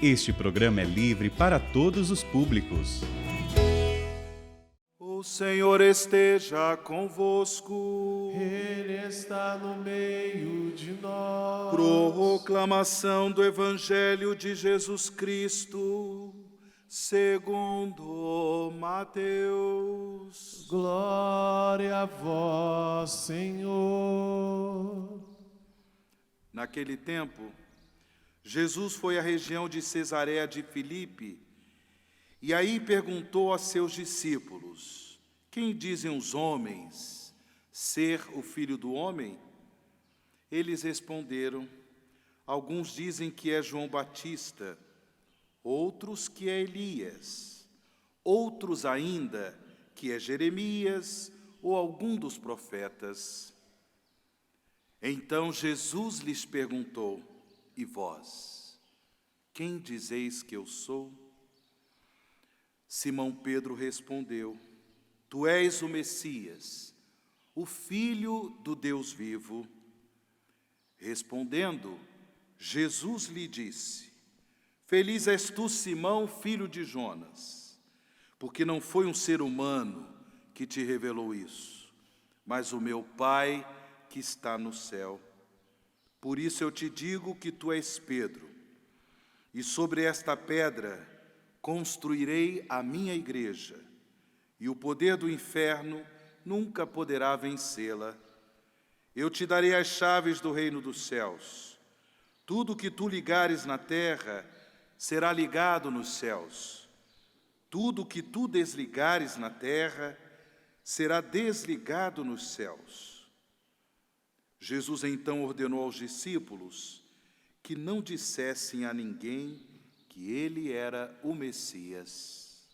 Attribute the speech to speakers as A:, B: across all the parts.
A: Este programa é livre para todos os públicos.
B: O Senhor esteja convosco.
C: Ele está no meio de nós.
B: Proclamação do Evangelho de Jesus Cristo, segundo Mateus.
C: Glória a vós, Senhor.
B: Naquele tempo, Jesus foi à região de Cesareia de Filipe e aí perguntou a seus discípulos: quem dizem os homens ser o Filho do Homem? Eles responderam: alguns dizem que é João Batista, outros que é Elias, outros ainda que é Jeremias ou algum dos profetas. Então Jesus lhes perguntou: e vós, quem dizeis que eu sou? Simão Pedro respondeu: tu és o Messias, o Filho do Deus vivo. Respondendo, Jesus lhe disse: feliz és tu, Simão, filho de Jonas, porque não foi um ser humano que te revelou isso, mas o meu Pai que está no céu. Por isso eu te digo que tu és Pedro, e sobre esta pedra construirei a minha igreja, e o poder do inferno nunca poderá vencê-la. Eu te darei as chaves do reino dos céus. Tudo que tu ligares na terra será ligado nos céus. Tudo que tu desligares na terra será desligado nos céus. Jesus então ordenou aos discípulos que não dissessem a ninguém que ele era o Messias.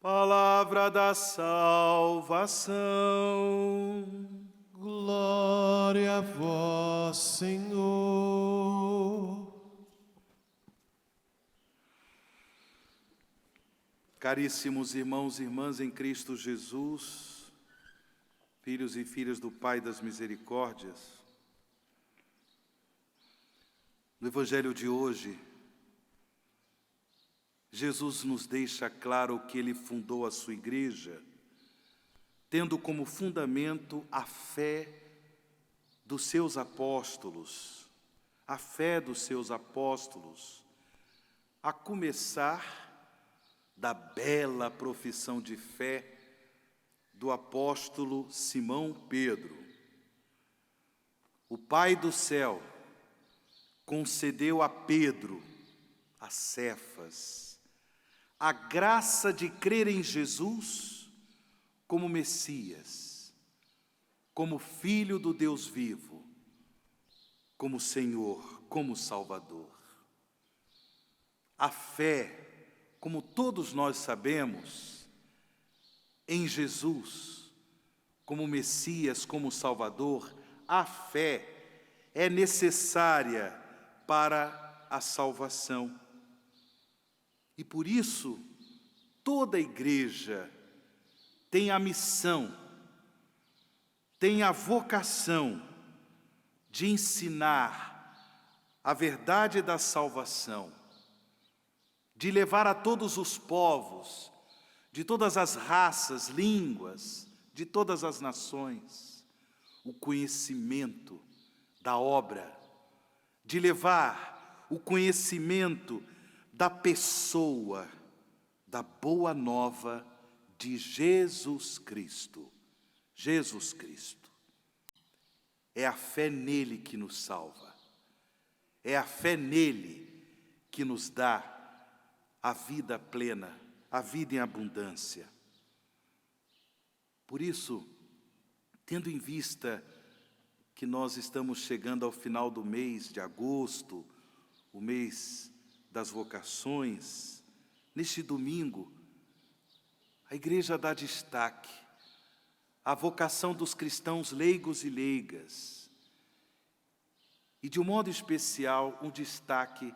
B: Palavra da salvação.
C: Glória a vós, Senhor.
B: Caríssimos irmãos e irmãs em Cristo Jesus, filhos e filhas do Pai das Misericórdias, no Evangelho de hoje, Jesus nos deixa claro que ele fundou a sua igreja, tendo como fundamento a fé dos seus apóstolos, a fé dos seus apóstolos, a começar da bela profissão de fé do apóstolo Simão Pedro. O Pai do céu concedeu a Pedro, a Cefas, a graça de crer em Jesus como Messias, como Filho do Deus vivo, como Senhor, como Salvador. A fé, como todos nós sabemos, em Jesus, como Messias, como Salvador, a fé é necessária para a salvação. E por isso, toda a igreja tem a missão, tem a vocação de ensinar a verdade da salvação, de levar a todos os povos, de todas as raças, línguas, de todas as nações, o conhecimento da obra, de levar o conhecimento da pessoa, da boa nova de Jesus Cristo. Jesus Cristo. É a fé nele que nos salva. É a fé nele que nos dá a vida plena, a vida em abundância. Por isso, tendo em vista que nós estamos chegando ao final do mês de agosto, o mês das vocações, neste domingo, a igreja dá destaque à vocação dos cristãos leigos e leigas, e de um modo especial um destaque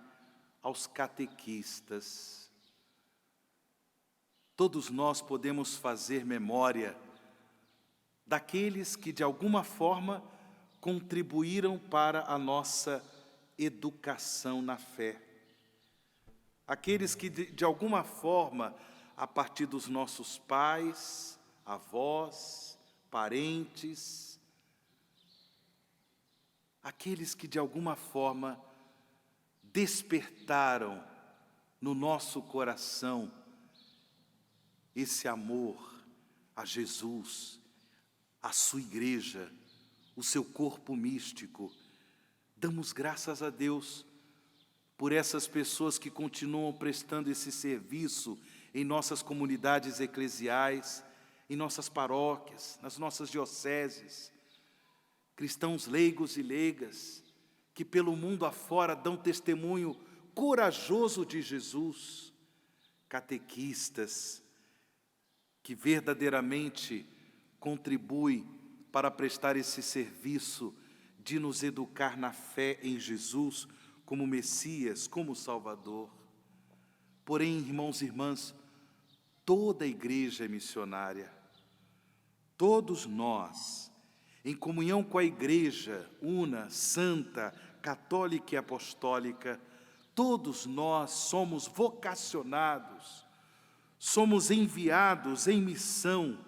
B: aos catequistas. Todos nós podemos fazer memória daqueles que de alguma forma contribuíram para a nossa educação na fé. Aqueles que, de alguma forma, a partir dos nossos pais, avós, parentes, aqueles que, de alguma forma, despertaram no nosso coração esse amor a Jesus, a sua igreja, o seu corpo místico. Damos graças a Deus por essas pessoas que continuam prestando esse serviço em nossas comunidades eclesiais, em nossas paróquias, nas nossas dioceses. Cristãos leigos e leigas que pelo mundo afora dão testemunho corajoso de Jesus. Catequistas que verdadeiramente contribuem para prestar esse serviço de nos educar na fé em Jesus como Messias, como Salvador. Porém, irmãos e irmãs, toda a igreja é missionária. Todos nós, em comunhão com a igreja una, santa, católica e apostólica, todos nós somos vocacionados, somos enviados em missão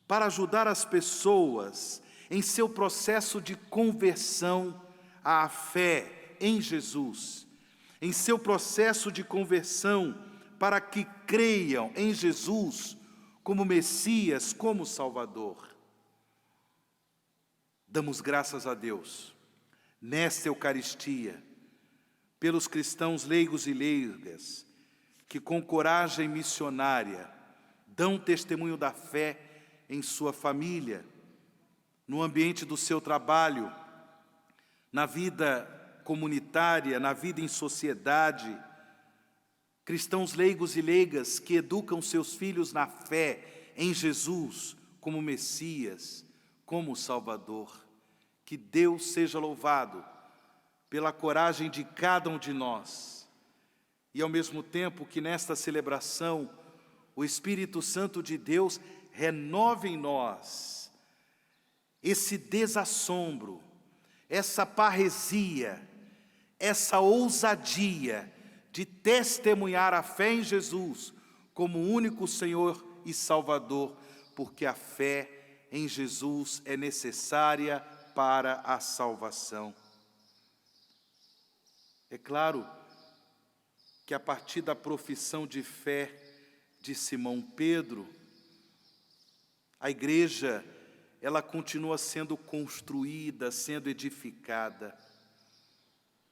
B: para ajudar as pessoas em seu processo de conversão à fé em Jesus, em seu processo de conversão para que creiam em Jesus como Messias, como Salvador. Damos graças a Deus, nesta Eucaristia, pelos cristãos leigos e leigas, que com coragem missionária dão testemunho da fé em sua família, no ambiente do seu trabalho, na vida comunitária, na vida em sociedade. Cristãos leigos e leigas que educam seus filhos na fé em Jesus como Messias, como Salvador. Que Deus seja louvado pela coragem de cada um de nós. E ao mesmo tempo que nesta celebração o Espírito Santo de Deus renove em nós esse desassombro, essa parresia, essa ousadia de testemunhar a fé em Jesus como único Senhor e Salvador, porque a fé em Jesus é necessária para a salvação. É claro que a partir da profissão de fé de Simão Pedro, a igreja, ela continua sendo construída, sendo edificada.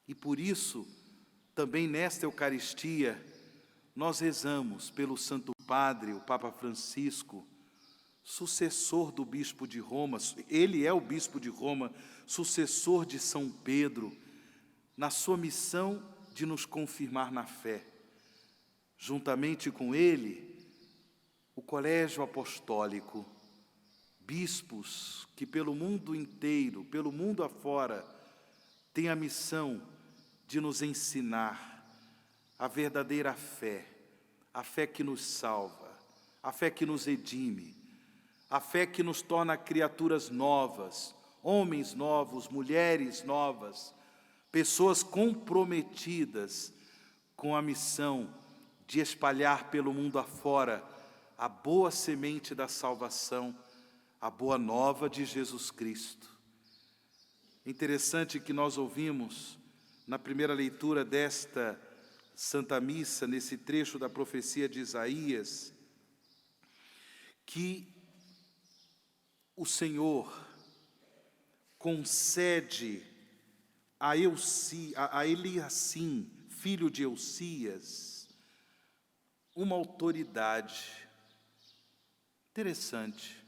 B: E por isso, também nesta Eucaristia, nós rezamos pelo Santo Padre, o Papa Francisco, sucessor do Bispo de Roma. Ele é o Bispo de Roma, sucessor de São Pedro, na sua missão de nos confirmar na fé. Juntamente com ele, o Colégio Apostólico, bispos que pelo mundo inteiro, pelo mundo afora, têm a missão de nos ensinar a verdadeira fé, a fé que nos salva, a fé que nos redime, a fé que nos torna criaturas novas, homens novos, mulheres novas, pessoas comprometidas com a missão de espalhar pelo mundo afora a boa semente da salvação, a boa nova de Jesus Cristo. Interessante que nós ouvimos na primeira leitura desta Santa Missa, nesse trecho da profecia de Isaías, que o Senhor concede a Eliacim, filho de Eucias, uma autoridade interessante,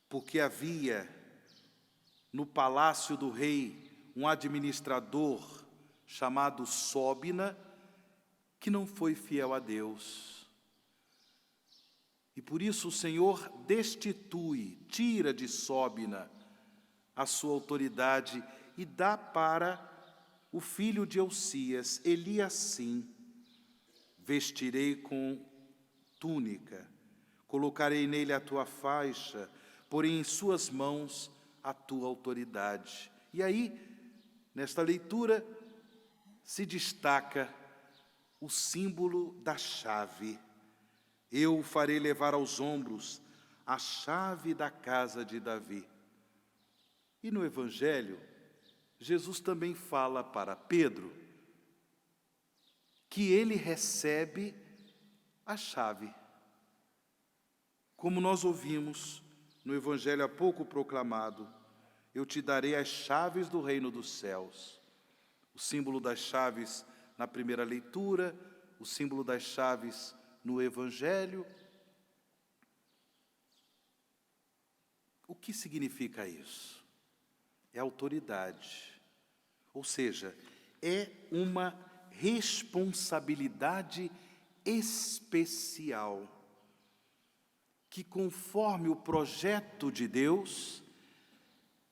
B: porque havia no palácio do rei um administrador chamado Sóbina, que não foi fiel a Deus. E por isso o Senhor destitui, tira de Sóbina a sua autoridade e dá para o filho de Eucias, Eliacim. Vestirei com túnica, colocarei nele a tua faixa, porém em suas mãos a tua autoridade. E aí Nesta leitura se destaca o símbolo da chave. Eu o farei levar aos ombros a chave da casa de Davi. E no Evangelho, Jesus também fala para Pedro que ele recebe a chave. Como nós ouvimos no Evangelho há pouco proclamado, eu te darei as chaves do reino dos céus. O símbolo das chaves na primeira leitura, o símbolo das chaves no Evangelho. O que significa isso? É autoridade, ou seja, é uma responsabilidade especial, que conforme o projeto de Deus,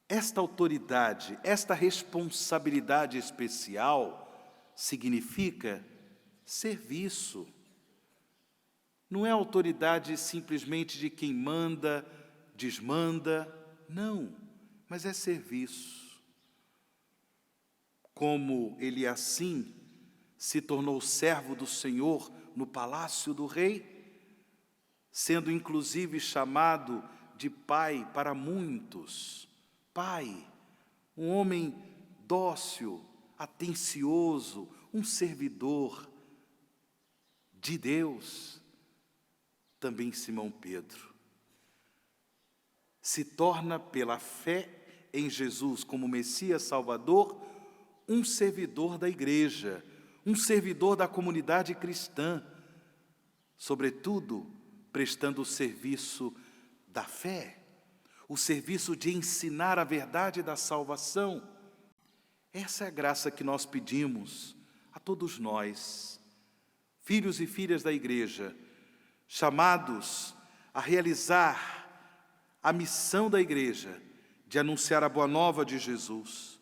B: esta autoridade, esta responsabilidade especial significa serviço. Não é autoridade simplesmente de quem manda, desmanda, não, mas é serviço. Como ele assim se tornou servo do Senhor no palácio do rei, sendo inclusive chamado de pai para muitos. Pai, um homem dócil, atencioso, um servidor de Deus. Também Simão Pedro se torna, pela fé em Jesus como Messias Salvador, um servidor da igreja, um servidor da comunidade cristã, sobretudo prestando o serviço da fé, o serviço de ensinar a verdade da salvação. Essa é a graça que nós pedimos a todos nós, filhos e filhas da igreja, chamados a realizar a missão da igreja de anunciar a boa nova de Jesus.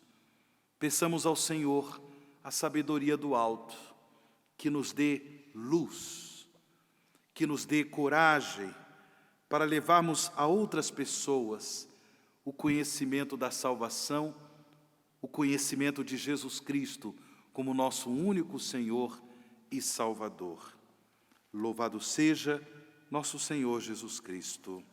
B: Peçamos ao Senhor a sabedoria do alto, que nos dê luz, que nos dê coragem para levarmos a outras pessoas o conhecimento da salvação, o conhecimento de Jesus Cristo como nosso único Senhor e Salvador. Louvado seja nosso Senhor Jesus Cristo.